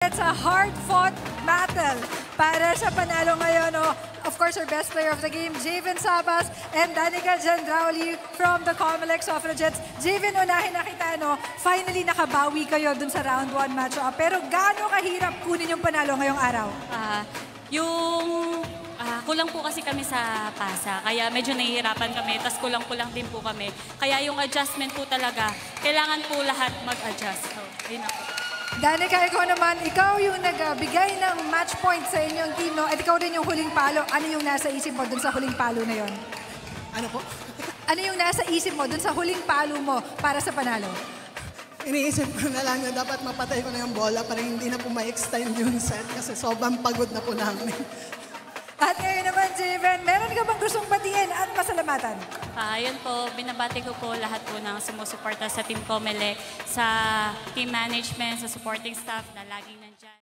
It's a hard-fought battle para sa panalo ngayon. Oh, of course, our best player of the game, Javen Sabas and Danica Gendrauli from the Comelec Suffragettes. Javen, unahin na kita, no? Finally, nakabawi kayo dun sa round 1 match-up. Pero gaano kahirap kunin yung panalo ngayong araw? Kulang po kasi kami sa pasa, kaya medyo nahihirapan kami, tas kulang-kulang din po kami. Kaya yung adjustment po talaga, kailangan po lahat mag-adjust. So, yun ako. Danica, ikaw naman, ikaw yung nagbigay ng match point sa inyong team, no? At ikaw din yung huling palo. Ano yung nasa isip mo dun sa huling palo na yon? Ano po? Ano yung nasa isip mo dun sa huling palo mo para sa panalo? Iniisip ko na lang na dapat mapatay ko na yung bola para hindi na po ma-extend yung set kasi sobrang pagod na po namin. At ngayon naman, Javen, meron ka bang gustong batiin at pasalamatan? Yun po, binabati ko po lahat po ng sumusuporta sa Team Comelec, sa team management, sa supporting staff na laging nandyan.